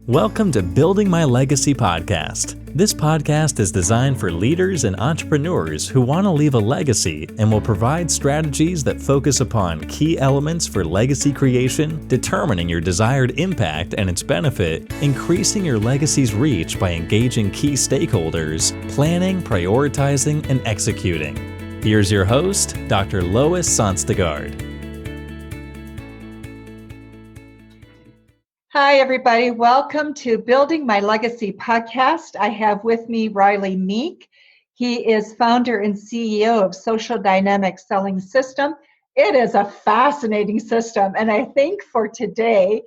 Welcome to Building My Legacy podcast. This podcast is designed for leaders and entrepreneurs who want to leave a legacy and will provide strategies that focus upon key elements for legacy creation, determining your desired impact and its benefit, increasing your legacy's reach by engaging key stakeholders, planning, prioritizing, and executing. Here's your host, Dr. Lois Sonstegard. Hi, everybody. Welcome to Building My Legacy podcast. I have with me Rylee Meek. He is founder and CEO of Social Dynamic Selling System. It is a fascinating system. And I think for today,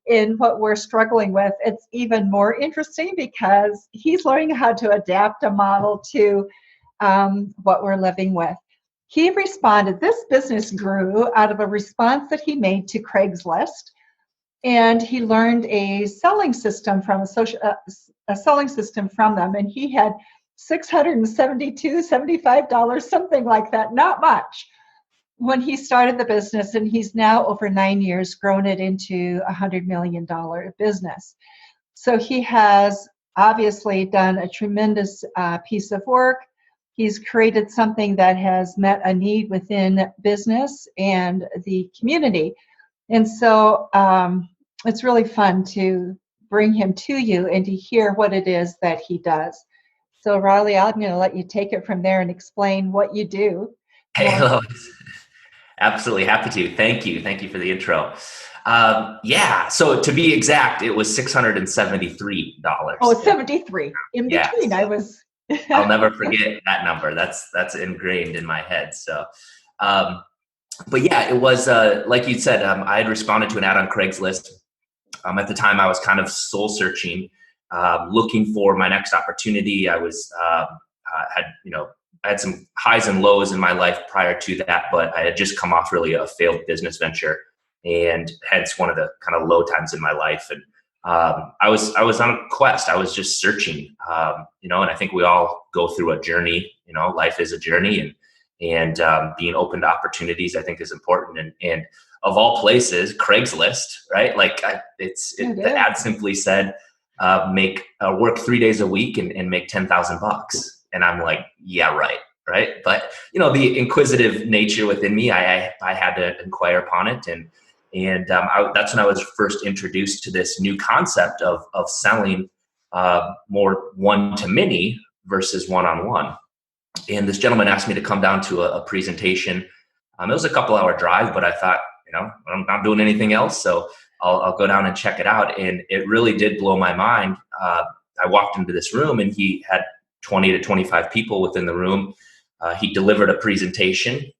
in what we're struggling with, it's even more interesting because he's learning how to adapt a model to what we're living with. He responded, this business grew out of a response that he made to Craigslist. And he learned a selling system from a selling system from them. And he had $675, something like that, not much, when he started the business. And he's now, over 9 years, grown it into a $100 million business. So he has obviously done a tremendous piece of work. He's created something that has met a need within business and the community. And so it's really fun to bring him to you and to hear what it is that he does. So Rylee, I'm going to let you take it from there and explain what you do. Hey, Lois. Absolutely happy to. Thank you. Thank you for the intro. So to be exact, it was $673. Oh, 73. In between, I was... I'll never forget that number. That's ingrained in my head. So, but yeah, it was, like you said, I had responded to an ad on Craigslist. At the time, I was kind of soul searching, looking for my next opportunity. I was, I had some highs and lows in my life prior to that, but I had just come off really a failed business venture, and hence one of the kind of low times in my life. And I was on a quest. I was just searching, and I think we all go through a journey. Life is a journey, and being open to opportunities, I think, is important. And of all places, Craigslist, right? The ad simply said, work 3 days a week and make $10,000. And I'm like, yeah, right. But the inquisitive nature within me, I had to inquire upon it, and that's when I was first introduced to this new concept of selling more one-to-many versus one-on-one. And this gentleman asked me to come down to a presentation. It was a couple-hour drive, but I thought, I'm not doing anything else, so I'll go down and check it out. And it really did blow my mind. I walked into this room, and he had 20 to 25 people within the room. He delivered a presentation.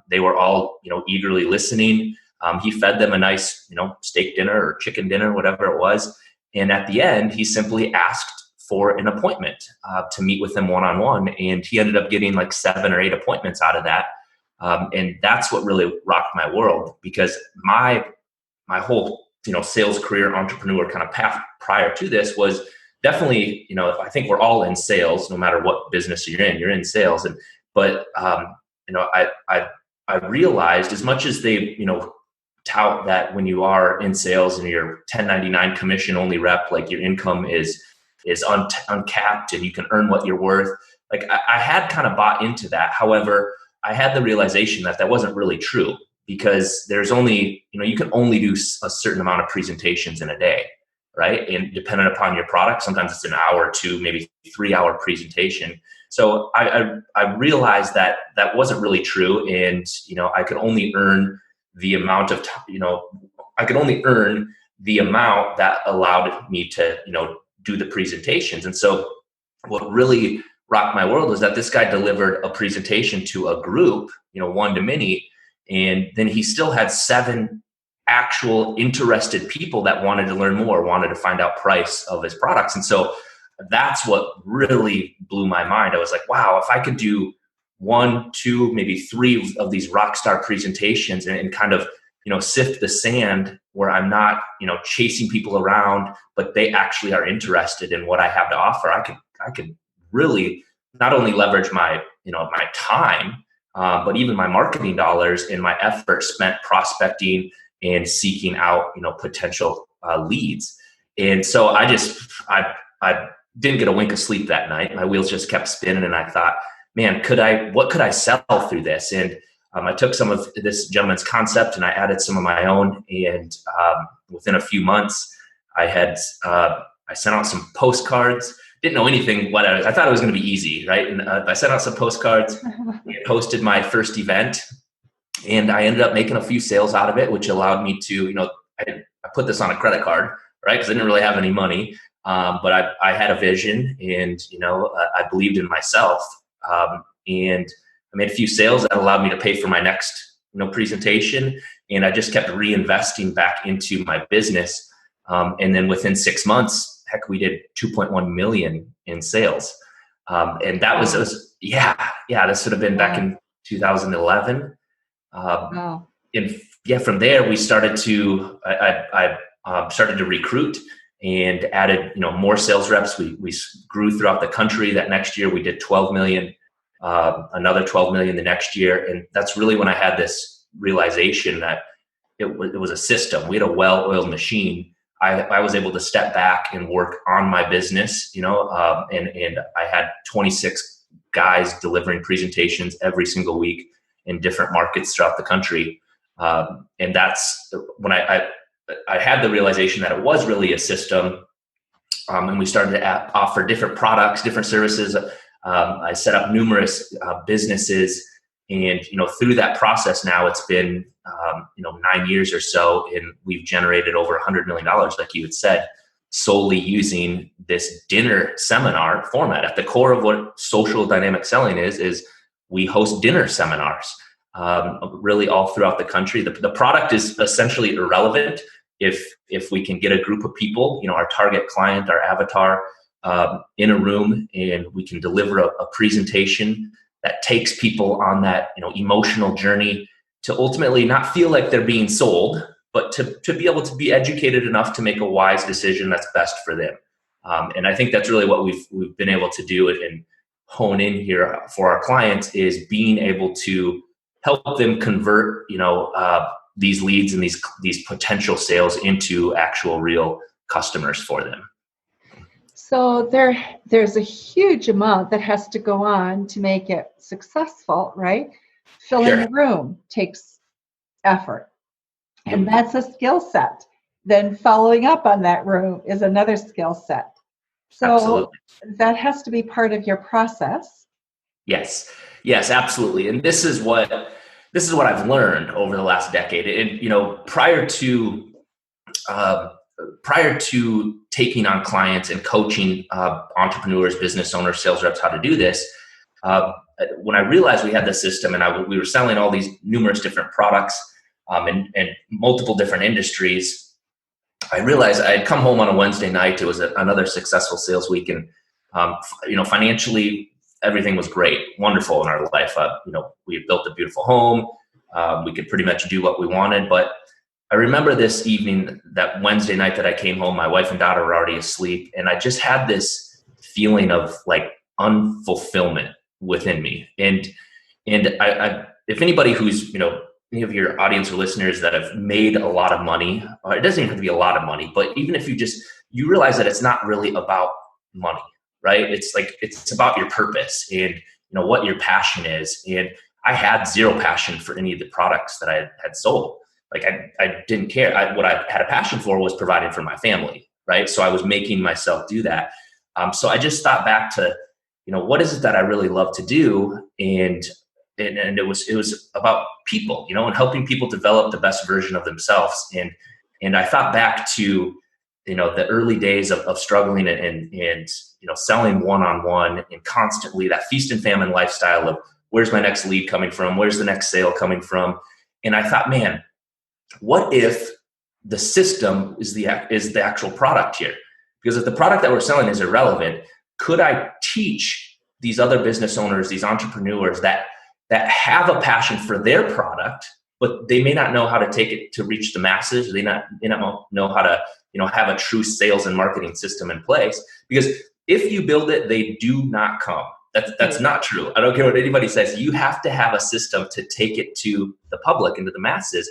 They were all, eagerly listening. He fed them a nice, steak dinner or chicken dinner, whatever it was. And at the end, he simply asked for an appointment to meet with them one-on-one. And he ended up getting like 7 or 8 appointments out of that. And that's what really rocked my world, because my whole, sales career, entrepreneur kind of path prior to this was definitely, I think we're all in sales, no matter what business you're in sales. But I realized, as much as they, tout that when you are in sales and you're 1099 commission only rep, like your income is uncapped and you can earn what you're worth. Like I had kind of bought into that. However, I had the realization that wasn't really true, because there's only, you can only do a certain amount of presentations in a day, right? And depending upon your product, sometimes it's an hour or 2, maybe 3-hour presentation. So I realized that wasn't really true. And, I could only earn the amount of, I could only earn the amount that allowed me to, do the presentations. And so what really rocked my world was that this guy delivered a presentation to a group, one-to-many, and then he still had 7 actual interested people that wanted to learn more, wanted to find out price of his products. And so that's what really blew my mind. I was like, wow, if I could do 1, 2, maybe 3 of these rock star presentations and kind of, sift the sand where I'm not, chasing people around, but they actually are interested in what I have to offer. I could really not only leverage my, my time, but even my marketing dollars and my effort spent prospecting and seeking out, potential leads. And so I didn't get a wink of sleep that night. My wheels just kept spinning, and I thought, man, what could I sell through this? And I took some of this gentleman's concept and I added some of my own. And within a few months, I sent out some postcards. Didn't know anything. I thought it was going to be easy, right? And I sent out some postcards, and hosted my first event, and I ended up making a few sales out of it, which allowed me to, I put this on a credit card, right? Because I didn't really have any money, but I had a vision, and I believed in myself, and I made a few sales that allowed me to pay for my next presentation, and I just kept reinvesting back into my business, and then within 6 months. Heck, we did 2.1 million in sales. And that was this would have been back in 2011. Wow. And from there we started to, I started to recruit and added, more sales reps. We grew throughout the country. That next year we did 12 million, another 12 million the next year. And that's really when I had this realization that it was a system. We had a well-oiled machine. I was able to step back and work on my business, and I had 26 guys delivering presentations every single week in different markets throughout the country. And that's when I had the realization that it was really a system. And we started to offer different products, different services. I set up numerous businesses. And, through that process now, it's been, 9 years or so, and we've generated over $100 million, like you had said, solely using this dinner seminar format. At the core of what social dynamic selling is we host dinner seminars, really all throughout the country. The product is essentially irrelevant if we can get a group of people, our target client, our avatar, in a room, and we can deliver a presentation that takes people on that emotional journey to ultimately not feel like they're being sold, but to be able to be educated enough to make a wise decision that's best for them. And I think that's really what we've been able to do and hone in here for our clients, is being able to help them convert these leads and these potential sales into actual real customers for them. So there's a huge amount that has to go on to make it successful, right? Filling the room takes effort, and that's a skill set. Then following up on that room is another skill set. So absolutely. That has to be part of your process. Yes, absolutely. And this is what I've learned over the last decade. And prior to taking on clients and coaching entrepreneurs, business owners, sales reps how to do this, when I realized we had the system and we were selling all these numerous different products and multiple different industries, I realized I had come home on a Wednesday night. It was another successful sales week, and financially everything was great, wonderful in our life. We had built a beautiful home. We could pretty much do what we wanted, but I remember this evening, that Wednesday night that I came home, my wife and daughter were already asleep, and I just had this feeling of like unfulfillment within me. And I if anybody who's, any of your audience or listeners that have made a lot of money, it doesn't even have to be a lot of money, but even if you realize that it's not really about money, right? It's about your purpose and, what your passion is. And I had zero passion for any of the products that I had sold. Like I didn't care. What I had a passion for was providing for my family, right? So I was making myself do that. So I just thought back to, what is it that I really love to do? And it was about people, and helping people develop the best version of themselves. And I thought back to, the early days of struggling and selling one-on-one, and constantly that feast and famine lifestyle of where's my next lead coming from? Where's the next sale coming from? And I thought, man, what if the system is the actual product here? Because if the product that we're selling is irrelevant, could I teach these other business owners, these entrepreneurs that have a passion for their product, but they may not know how to take it to reach the masses? They not know how to, have a true sales and marketing system in place. Because if you build it, they do not come. That's not true. I don't care what anybody says. You have to have a system to take it to the public and to the masses.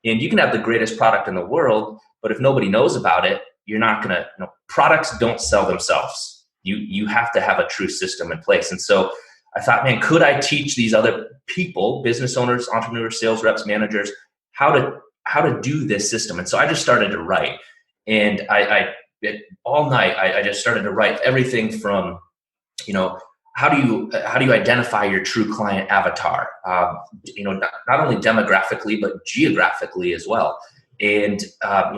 And you can have the greatest product in the world, but if nobody knows about it, you're not going to, products don't sell themselves. You have to have a true system in place. And so I thought, man, could I teach these other people, business owners, entrepreneurs, sales reps, managers, how to do this system? And so I just started to write, and all night I just started to write everything from, how do you identify your true client avatar? Not only demographically but geographically as well. And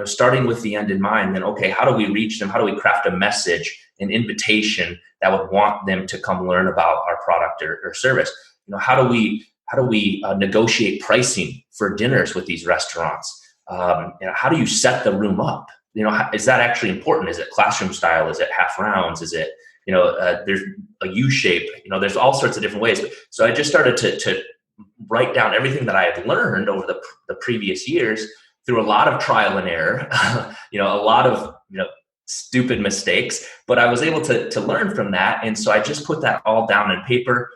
starting with the end in mind, then okay, how do we reach them? How do we craft a message, an invitation that would want them to come learn about our product or service? How do we negotiate pricing for dinners with these restaurants? How do you set the room up? Is that actually important? Is it classroom style? Is it half rounds? Is it, there's a U shape? There's all sorts of different ways. So I just started to write down everything that I had learned over the previous years through a lot of trial and error, a lot of, stupid mistakes, but I was able to learn from that. And so I just put that all down in paper,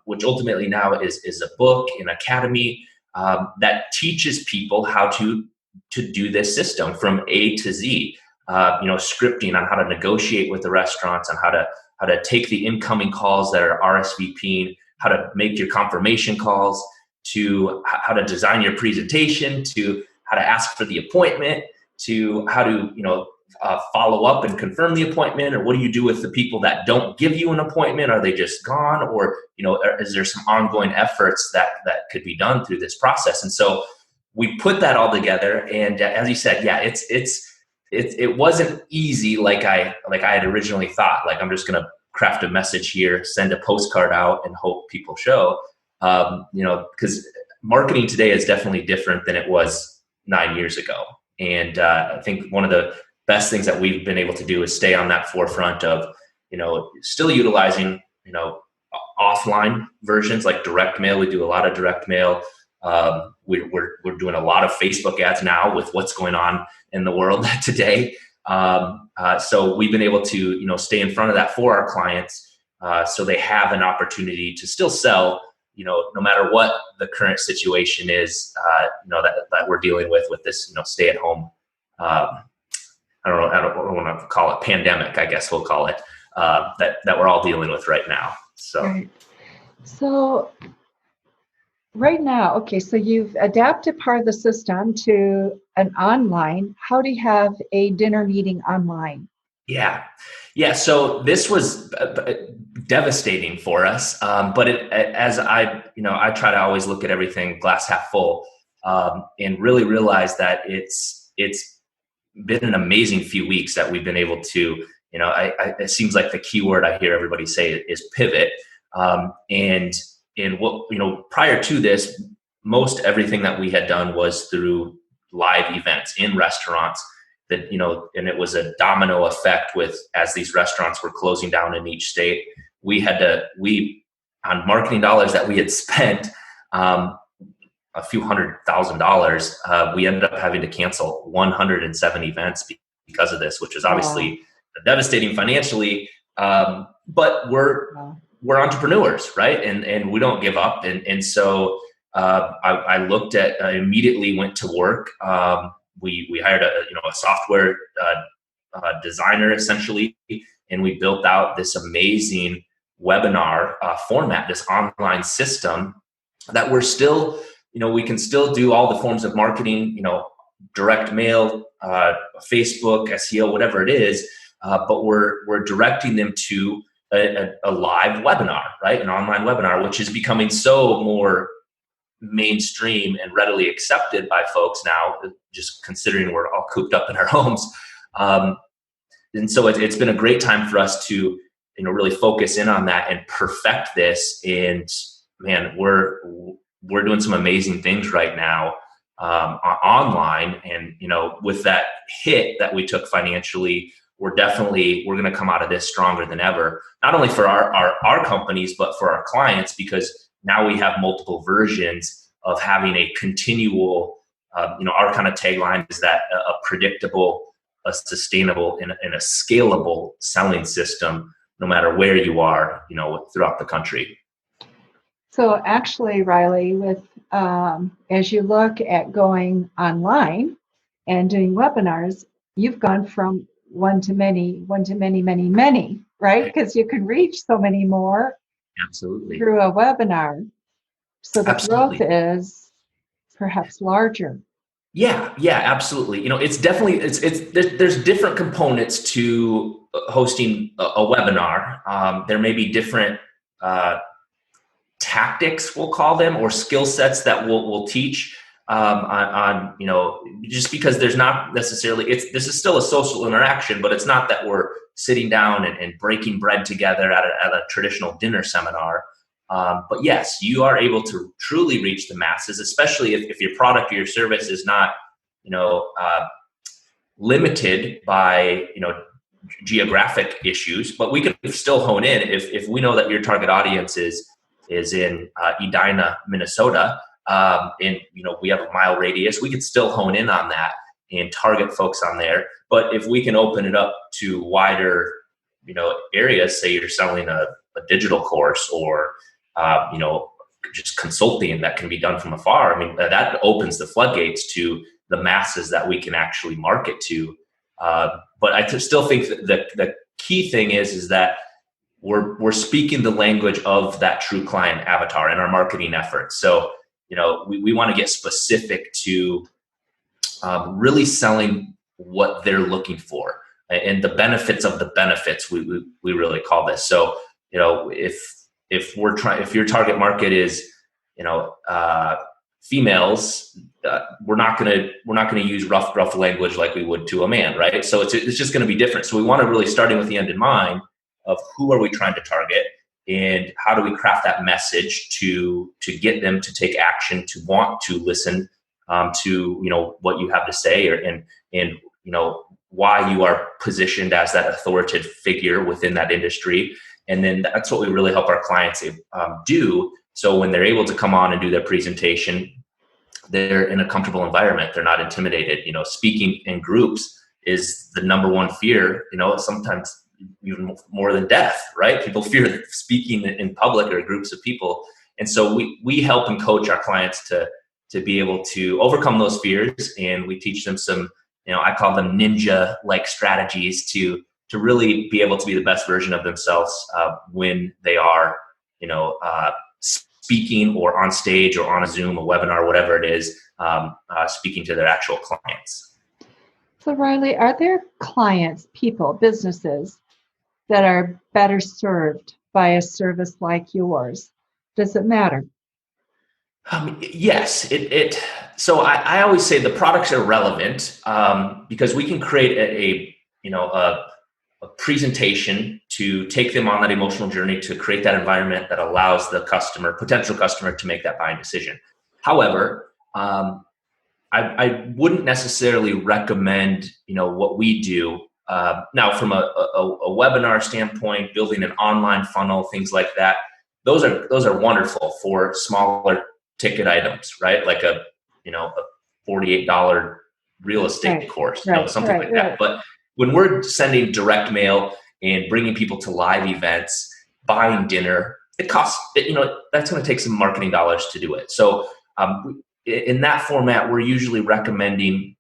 which ultimately now is a book, an academy that teaches people how to do this system from A to Z. Scripting on how to negotiate with the restaurants, on how to take the incoming calls that are RSVPing, how to make your confirmation calls, to how to design your presentation, to how to ask for the appointment, to how to follow up and confirm the appointment, or what do you do with the people that don't give you an appointment? Are they just gone, or is there some ongoing efforts that could be done through this process? And so we put that all together, and as you said, yeah, it wasn't easy like I had originally thought. Like, I'm just going to craft a message here, send a postcard out, and hope people show. Because marketing today is definitely different than it was 9 years ago. And I think one of the best things that we've been able to do is stay on that forefront of, still utilizing, offline versions like direct mail. We do a lot of direct mail. We're doing a lot of Facebook ads now with what's going on in the world today. So we've been able to, stay in front of that for our clients, so they have an opportunity to still sell, no matter what the current situation is, that we're dealing with this, stay at home. I don't want to call it pandemic, I guess we'll call it, that we're all dealing with right now. So, right. So right now, okay, so you've adapted part of the system to an online. How do you have a dinner meeting online? Yeah. So this was devastating for us. But as I try to always look at everything glass half full, and really realize that it's been an amazing few weeks that we've been able to, it seems like the key word I hear everybody say is pivot. And what, prior to this, most everything that we had done was through live events in restaurants that, and it was a domino effect as these restaurants were closing down in each state, on marketing dollars that we had spent, a few $100,000, we ended up having to cancel 107 events because of this, which is obviously devastating financially. But we're entrepreneurs, right? And we don't give up. And so I looked at, I immediately went to work. We hired a software designer essentially, and we built out this amazing webinar format, this online system that we're still, we can still do all the forms of marketing, direct mail, Facebook, SEO, whatever it is, but we're directing them to a live webinar, right? An online webinar, which is becoming so more mainstream and readily accepted by folks now, just considering we're all cooped up in our homes. And so it's been a great time for us to, really focus in on that and perfect this. And man, we're doing some amazing things right now online. And, with that hit that we took financially, we're going to come out of this stronger than ever, not only for our companies, but for our clients, because now we have multiple versions of having a continual, our kind of tagline is that a predictable, a sustainable, and a scalable selling system, no matter where you are, throughout the country. So actually, Rylee, with as you look at going online and doing webinars, you've gone from one to many, many, right? Because you can reach so many more Absolutely. through a webinar. So the growth Absolutely. is perhaps larger. Yeah, absolutely. It's definitely there's different components to hosting a webinar. There may be different tactics, we'll call them, or skill sets that we'll teach on just because there's not necessarily this is still a social interaction, but it's not that we're sitting down and breaking bread together at a traditional dinner seminar. But yes, you are able to truly reach the masses, especially if your product or your service is not, limited by, geographic issues. But we can still hone in if we know that your target audience is in Edina, Minnesota, and we have a mile radius. We could still hone in on that and target folks on there. But if we can open it up to wider, areas, say you're selling a digital course or just consulting that can be done from afar. I mean, that opens the floodgates to the masses that we can actually market to. But I still think that the key thing is that we're speaking the language of that true client avatar in our marketing efforts. So, we want to get specific to really selling what they're looking for and the benefits of the benefits. We really call this. So, if your target market is, females, we're not gonna use rough language like we would to a man, right? So it's just going to be different. So we want to really, starting with the end in mind of who are we trying to target and how do we craft that message to get them to take action, to want to listen to what you have to say, and why you are positioned as that authoritative figure within that industry. And then that's what we really help our clients do. So when they're able to come on and do their presentation, they're in a comfortable environment. They're not intimidated. Speaking in groups is the number one fear, sometimes even more than death, right? People fear speaking in public or groups of people. And so we help and coach our clients to be able to overcome those fears. And we teach them some, I call them ninja-like strategies to really be able to be the best version of themselves when they are, speaking or on stage or on a Zoom, a webinar, whatever it is, speaking to their actual clients. So Rylee, are there clients, people, businesses that are better served by a service like yours? Does it matter? Yes. So I always say the products are relevant because we can create a presentation to take them on that emotional journey, to create that environment that allows the potential customer, to make that buying decision. However, I wouldn't necessarily recommend, what we do now from a webinar standpoint, building an online funnel, things like that. Those are wonderful for smaller ticket items, right? Like a $48 real estate course, something like that. But when we're sending direct mail and bringing people to live events, buying dinner, it costs, that's going to take some marketing dollars to do it. So in that format, we're usually recommending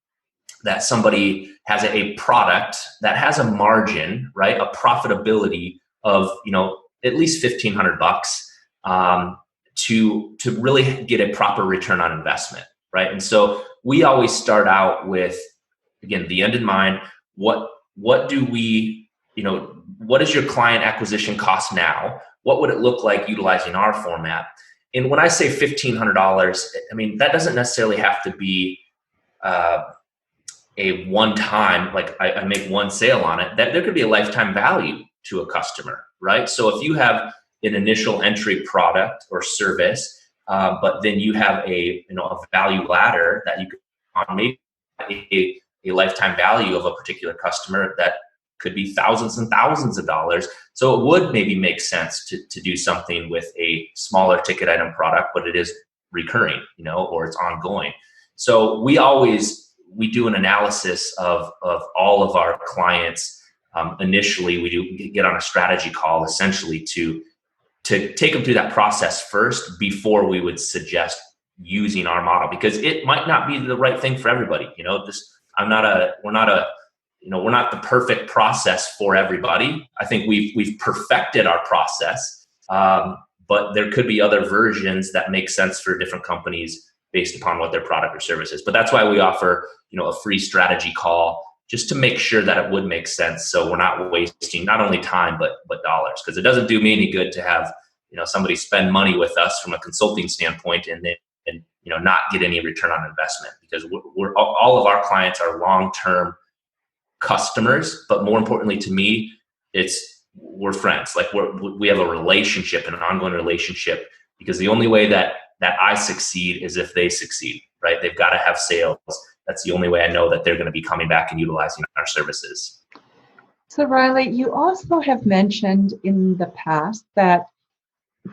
that somebody has a product that has a margin, right? A profitability of, at least $1,500 to really get a proper return on investment, right? And so we always start out with, again, the end in mind. What do we, what is your client acquisition cost now? What would it look like utilizing our format? And when I say $1,500, I mean, that doesn't necessarily have to be a one-time, like I make one sale on it. That there could be a lifetime value to a customer, right? So if you have an initial entry product or service, but then you have a value ladder that you could on, maybe a lifetime value of a particular customer that could be thousands and thousands of dollars. So it would maybe make sense to do something with a smaller ticket item product, but it is recurring, or it's ongoing. So we do an analysis of all of our clients. Initially, we do get on a strategy call, essentially to take them through that process first before we would suggest using our model, because it might not be the right thing for everybody. We're not a we're not the perfect process for everybody. I think we've perfected our process, but there could be other versions that make sense for different companies based upon what their product or service is. But that's why we offer, a free strategy call, just to make sure that it would make sense. So we're not wasting not only time, but dollars, because it doesn't do me any good to have, somebody spend money with us from a consulting standpoint and not get any return on investment, because we're all of our clients are long-term customers. But more importantly to me, we're friends. Like we have a relationship, an ongoing relationship, because the only way that I succeed is if they succeed, right? They've got to have sales. That's the only way I know that they're going to be coming back and utilizing our services. So Rylee, you also have mentioned in the past that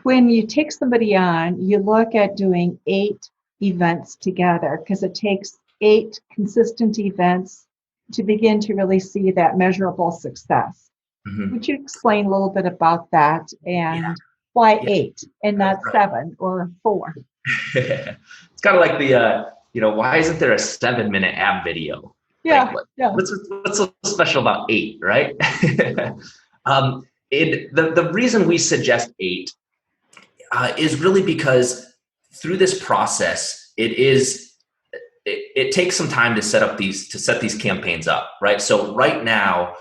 when you take somebody on, you look at doing 8 events together, because it takes 8 consistent events to begin to really see that measurable success. Mm-hmm. Would you explain a little bit about that and why 8 and not 7 or 4? It's kind of like the, why isn't there a 7-minute ab video? Yeah. What's so special about 8, right? The reason we suggest 8 is really because through this process, it takes some time to set these campaigns up, right? So right now,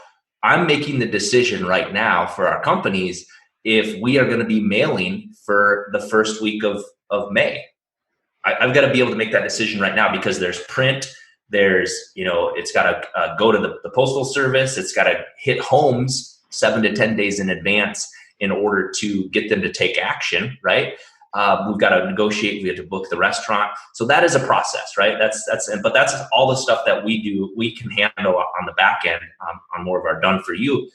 I'm making the decision right now for our companies if we are going to be mailing for the first week of May. I've got to be able to make that decision right now, because there's print, there's, it's got to go to the postal service, it's got to hit homes 7 to 10 days in advance in order to get them to take action, right? We've got to negotiate, we have to book the restaurant. So that is a process, right? But that's all the stuff that we do, we can handle on the back end on more of our done for you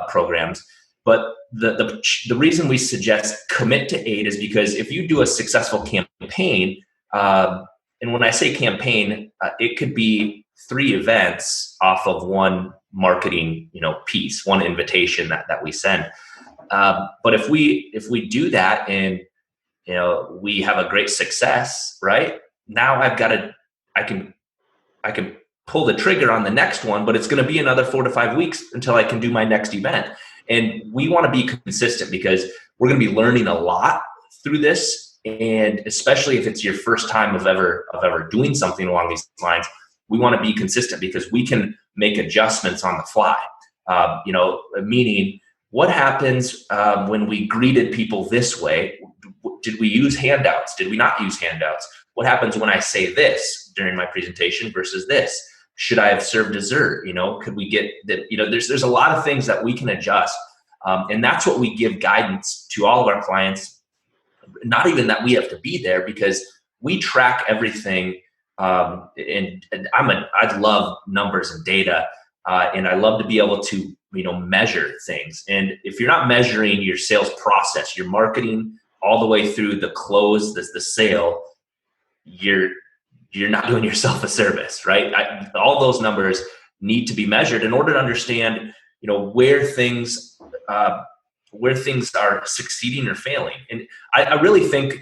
programs. But the reason we suggest commit to 8 is because if you do a successful campaign, and when I say campaign, it could be 3 events off of one marketing, piece, one invitation that we send. But if we do that and we have a great success, right? Now I can pull the trigger on the next one, but it's going to be another 4 to 5 weeks until I can do my next event. And we want to be consistent, because we're going to be learning a lot through this. And especially if it's your first time of ever doing something along these lines, we want to be consistent, because we can make adjustments on the fly. Meaning, what happens when we greeted people this way? Did we use handouts? Did we not use handouts? What happens when I say this during my presentation versus this? Should I have served dessert? Could we get that? There's a lot of things that we can adjust. And that's what we give guidance to all of our clients. Not even that we have to be there, because we track everything. And I love numbers and data, and I love to be able to, measure things. And if you're not measuring your sales process, your marketing all the way through the close, the sale, you're not doing yourself a service, right? All those numbers need to be measured in order to understand, where things are succeeding or failing. And I really think,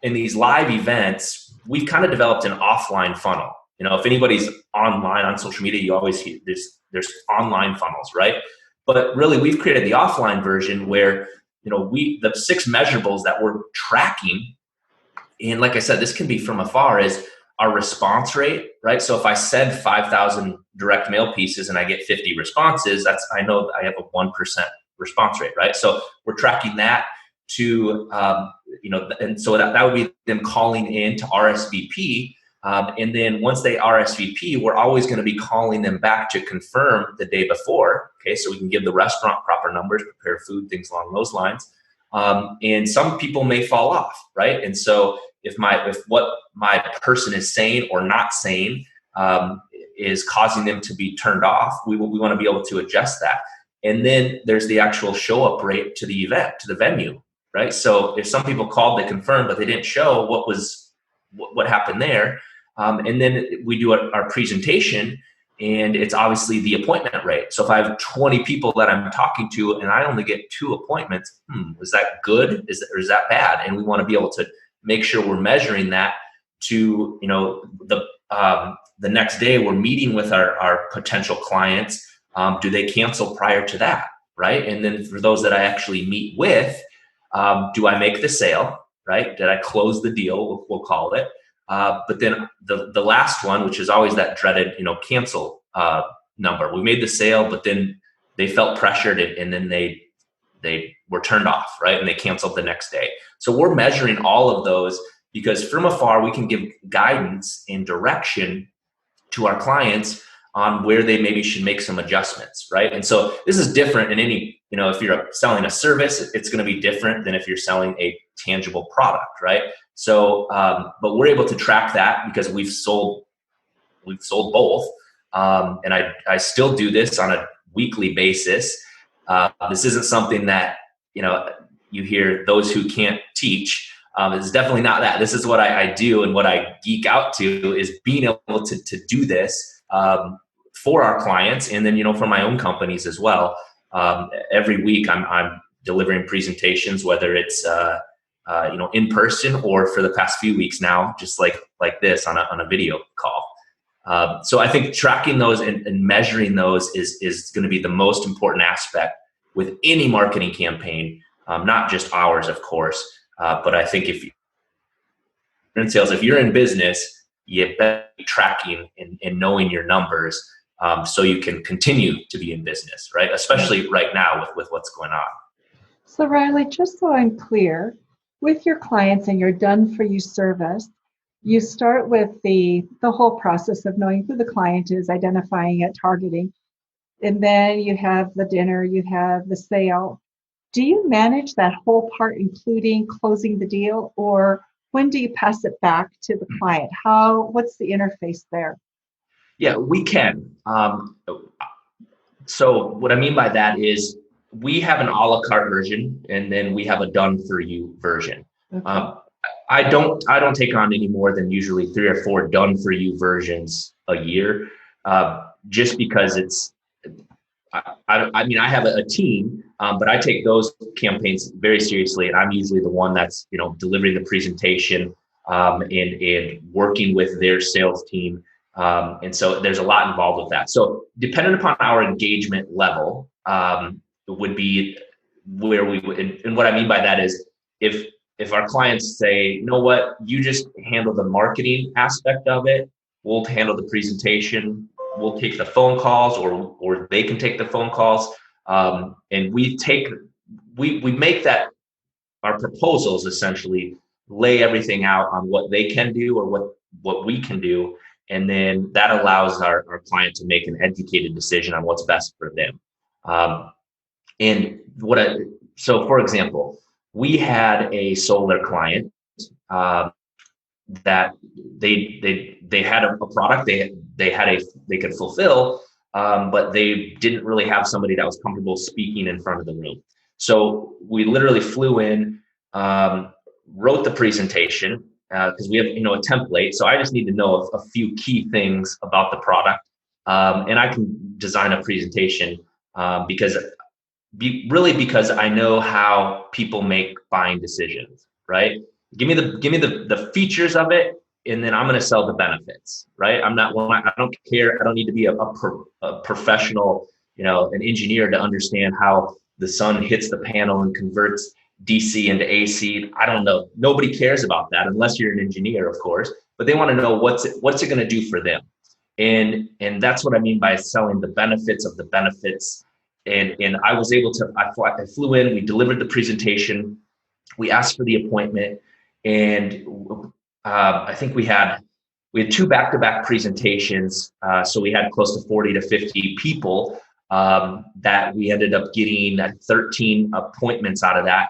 in these live events, we've kind of developed an offline funnel. If anybody's online on social media, you always hear there's online funnels, right? But really, we've created the offline version where, the 6 measurables that we're tracking. And like I said, this can be from afar, is our response rate, right? So if I send 5,000 direct mail pieces and I get 50 responses, I know I have a 1% response rate, right? So we're tracking that to, and so that would be them calling in to RSVP. And then once they RSVP, we're always going to be calling them back to confirm the day before. Okay, so we can give the restaurant proper numbers, prepare food, things along those lines. And some people may fall off, right? And so if what my person is saying or not saying is causing them to be turned off, we want to be able to adjust that. And then there's the actual show up rate to the event, to the venue, right? So if some people called, they confirmed, but they didn't show, what happened there. And then we do our presentation, and it's obviously the appointment rate. So if I have 20 people that I'm talking to and I only get 2 appointments, is that good? Or is that bad? And we want to be able to make sure we're measuring that to, the next day we're meeting with our potential clients. Do they cancel prior to that, right? And then for those that I actually meet with, do I make the sale, right? Did I close the deal, we'll call it. But then the last one, which is always that dreaded, cancel number. We made the sale, but then they felt pressured and then they were turned off, right? And they canceled the next day. So we're measuring all of those because from afar, we can give guidance and direction to our clients on where they maybe should make some adjustments, right? And so this is different in any, if you're selling a service, it's going to be different than if you're selling a tangible product, right? So, but we're able to track that because we've sold both. And I still do this on a weekly basis. This isn't something that, you hear those who can't teach. It's definitely not that. This is what I do, and what I geek out to is being able to do this for our clients, and then for my own companies as well. Every week I'm delivering presentations, whether it's in person or for the past few weeks now, just like this on a video call. So I think tracking those and measuring those is going to be the most important aspect with any marketing campaign, not just ours, of course. But I think if you're in sales, if you're in business, you better be tracking and knowing your numbers so you can continue to be in business, right? Especially right now with what's going on. So Rylee, just so I'm clear, with your clients and your done-for-you service, you start with the whole process of knowing who the client is, identifying it, targeting, and then you have the dinner, you have the sale. Do you manage that whole part, including closing the deal, or when do you pass it back to the client? What's the interface there? Yeah, we can. So what I mean by that is we have an a la carte version, and then we have a done for you version. Okay. I don't take on any more than usually 3 or 4 done for you versions a year, just because it's. I mean, I have a team, but I take those campaigns very seriously, and I'm usually the one that's delivering the presentation and working with their sales team, and so there's a lot involved with that. So depending upon our engagement level, would be where we would. And what I mean by that is if our clients say, you know what, you just handle the marketing aspect of it, we'll handle the presentation. We'll take the phone calls, or they can take the phone calls, and we make that our proposals essentially lay everything out on what they can do or what we can do, and then that allows our client to make an educated decision on what's best for them. So for example, we had a solar client that they had a product they could fulfill, but they didn't really have somebody that was comfortable speaking in front of the room. So we literally flew in, wrote the presentation because we have a template. So I just need to know a few key things about the product, and I can design a presentation because I know how people make buying decisions, right? Give me the features of it, and then I'm going to sell the benefits, right? I don't care. I don't need to be a professional, an engineer to understand how the sun hits the panel and converts DC into AC. I don't know. Nobody cares about that unless you're an engineer, of course. But they want to know what's it going to do for them, and that's what I mean by selling the benefits of the benefits. And I was able to. I flew in. We delivered the presentation. We asked for the appointment. And I think we had 2 back-to-back presentations. So we had close to 40 to 50 people that we ended up getting 13 appointments out of that.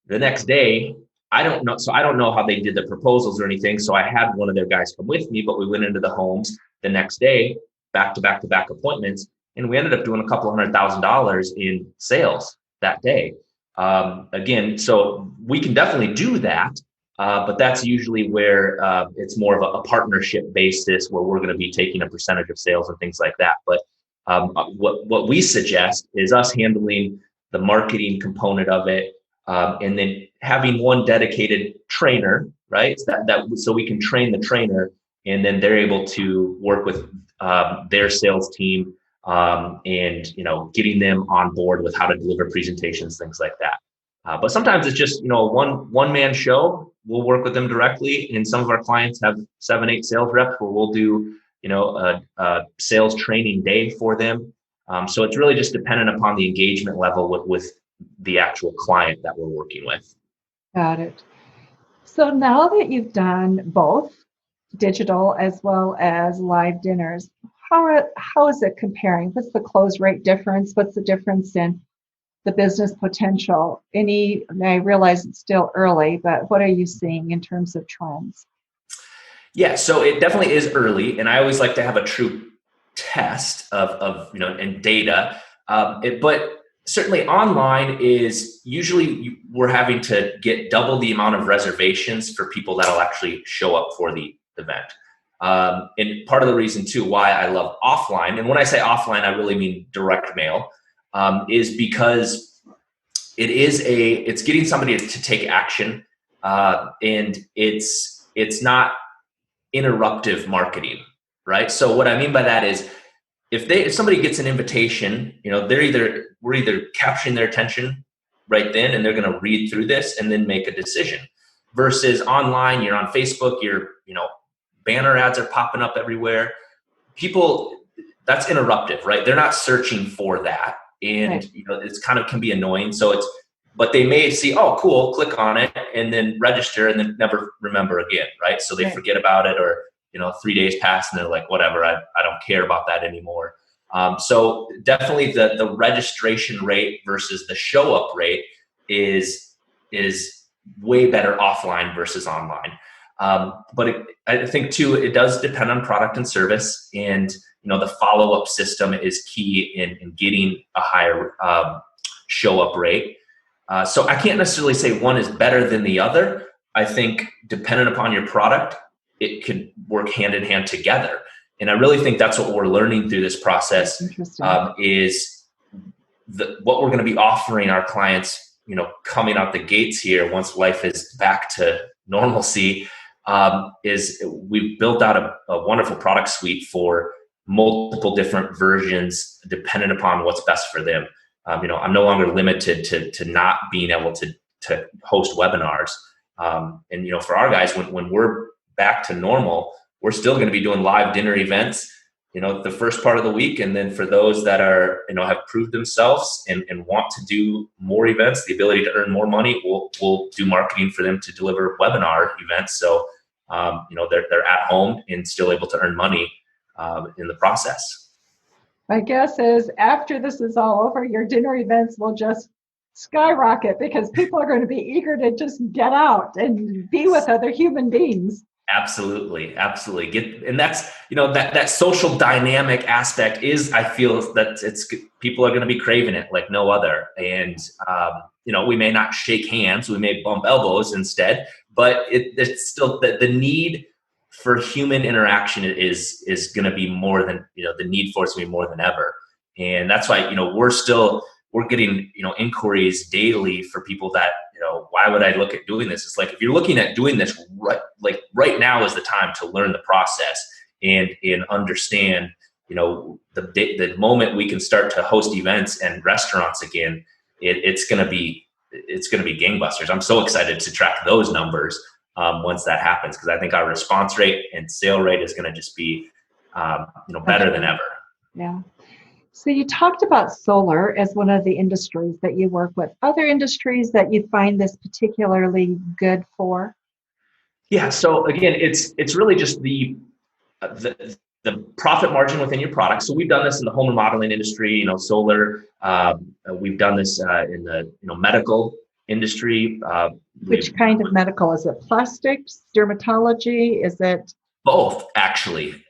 The next day, I don't know how they did the proposals or anything. So I had one of their guys come with me, but we went into the homes the next day, back-to-back appointments, and we ended up doing a couple $100,000 in sales that day. Again, so we can definitely do that. But that's usually where it's more of a partnership basis where we're going to be taking a percentage of sales and things like that. But what we suggest is us handling the marketing component of it, and then having one dedicated trainer, right? So we can train the trainer and then they're able to work with their sales team and getting them on board with how to deliver presentations, things like that. But sometimes it's just a one man show. We'll work with them directly, and some of our clients have 7-8 sales reps where we'll do a sales training day for them. So it's really just dependent upon the engagement level with the actual client that we're working with. Got it. So now that you've done both digital as well as live dinners, how is it comparing? What's the close rate difference? What's the difference in the business potential? I realize it's still early, but what are you seeing in terms of trends? Yeah, so it definitely is early, and I always like to have a true test of and data. But certainly online is usually we're having to get double the amount of reservations for people that'll actually show up for the event. And part of the reason too why I love offline, and when I say offline, I really mean direct mail, is because it's getting somebody to take action, and it's not interruptive marketing, right? So what I mean by that is if somebody gets an invitation, we're either capturing their attention right then, and they're going to read through this and then make a decision. Versus online, you're on Facebook, banner ads are popping up everywhere. People, that's interruptive, right? They're not searching for that, and right. It's kind of can be annoying. But they may see, oh, cool, click on it, and then register, and then never remember again, right? So they forget about it, or 3 days pass, and they're like, whatever, I don't care about that anymore. So definitely the registration rate versus the show up rate is way better offline versus online. But I think too, it does depend on product and service, and the follow-up system is key in getting a higher show up rate. So I can't necessarily say one is better than the other. I think dependent upon your product, it could work hand in hand together. And I really think that's what we're learning through this process, is what we're going to be offering our clients, coming out the gates here once life is back to normalcy, is we've built out a wonderful product suite for multiple different versions dependent upon what's best for them. I'm no longer limited to not being able to host webinars. And for our guys, when we're back to normal, we're still going to be doing live dinner events, the first part of the week. And then for those that are, have proved themselves and want to do more events, the ability to earn more money, we'll do marketing for them to deliver webinar events. So, they're at home and still able to earn money in the process. My guess is after this is all over, your dinner events will just skyrocket because people are going to be eager to just get out and be with other human beings. Absolutely. And that's, that social dynamic aspect is, I feel that people are going to be craving it like no other. And, we may not shake hands, we may bump elbows instead, but it's still the need for human interaction is going to be more than, the need for it's going to be more than ever. And that's why, we're getting, inquiries daily for people that, why would I look at doing this? It's like, if you're looking at doing this right now is the time to learn the process and understand, the moment we can start to host events and restaurants again, it's going to be gangbusters. I'm so excited to track those numbers once that happens, because I think our response rate and sale rate is going to just be, better than ever. Yeah. So you talked about solar as one of the industries that you work with. Other industries that you find this particularly good for? Yeah. So again, it's really just the profit margin within your product. So we've done this in the home remodeling industry, solar. We've done this in the medical industry. Which kind of medical? Is it plastics, dermatology? Is it both? Actually,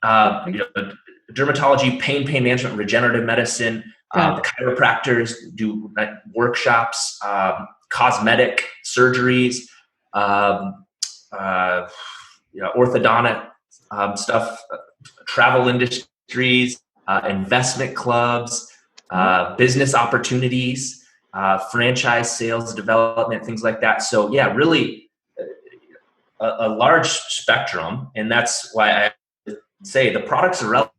dermatology, pain management, regenerative medicine. Chiropractors do workshops, cosmetic surgeries, orthodontic stuff, travel industries, investment clubs, business opportunities, franchise sales development, things like that. So yeah, really a large spectrum. And that's why I say the products are relevant.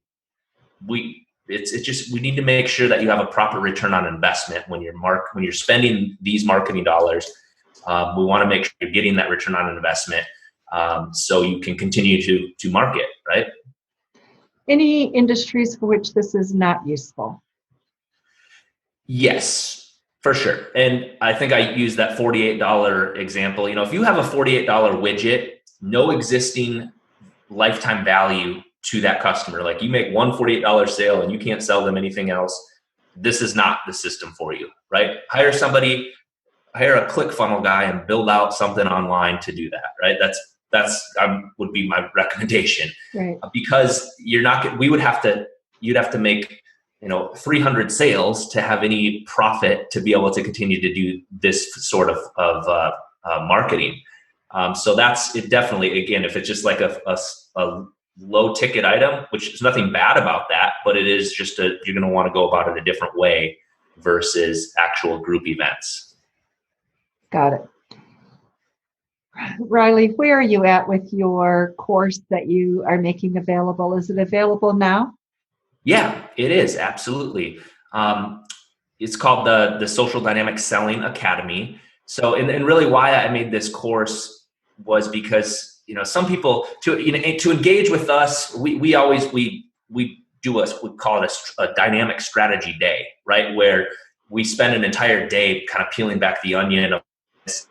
It's just, we need to make sure that you have a proper return on investment when you're spending these marketing dollars. We want to make sure you're getting that return on investment, so you can continue to market, right? Any industries for which this is not useful? Yes, for sure. And I think I used that $48 example. If you have a $48 widget, no existing lifetime value to that customer, like you make one $48 sale and you can't sell them anything else, this is not the system for you, right? Hire a ClickFunnels guy and build out something online to do that, right? That's would be my recommendation, right? Because you'd have to make 300 sales to have any profit to be able to continue to do this sort of marketing. So that's it. Definitely, again, if it's just like a low ticket item, which is nothing bad about that, but it is just you're going to want to go about it a different way versus actual group events. Got it. Rylee, where are you at with your course that you are making available? Is it available now? Yeah, it is. Absolutely. It's called the Social Dynamic Selling Academy. So, and really why I made this course was because, some people to engage with us, we do we call it a dynamic strategy day, right? Where we spend an entire day kind of peeling back the onion of this,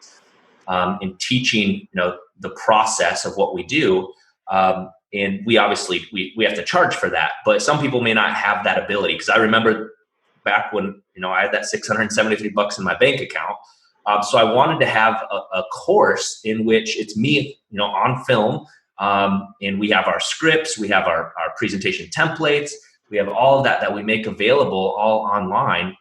and teaching, the process of what we do. And we obviously, we have to charge for that, but some people may not have that ability. Cause I remember back when, I had that $673 in my bank account. So I wanted to have a course in which it's me, on film. And we have our scripts, we have our presentation templates, we have all of that we make available all online,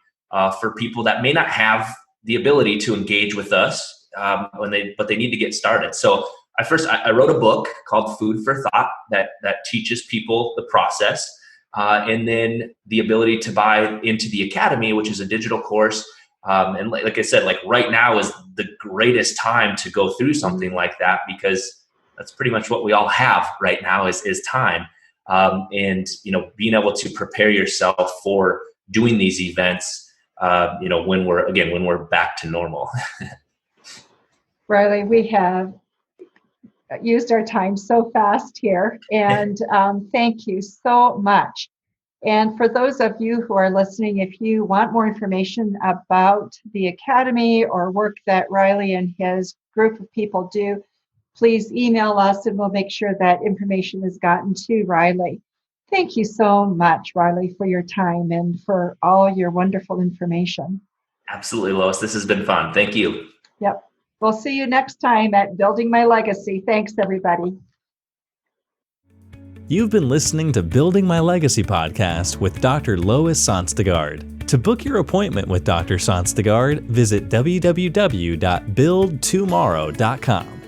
for people that may not have the ability to engage with us, but they need to get started. So I wrote a book called Food for Thought that teaches people the process, and then the ability to buy into the Academy, which is a digital course. And like I said, like right now is the greatest time to go through something like that, because that's pretty much what we all have right now is time. And, being able to prepare yourself for doing these events, when we're back to normal. Rylee, we have used our time so fast here, and thank you so much. And for those of you who are listening, if you want more information about the Academy or work that Rylee and his group of people do, please email us and we'll make sure that information is gotten to Rylee. Thank you so much, Rylee, for your time and for all your wonderful information. Absolutely, Lois. This has been fun. Thank you. Yep. We'll see you next time at Building My Legacy. Thanks, everybody. You've been listening to Building My Legacy podcast with Dr. Lois Sonstegard. To book your appointment with Dr. Sonstegard, visit www.buildtomorrow.com.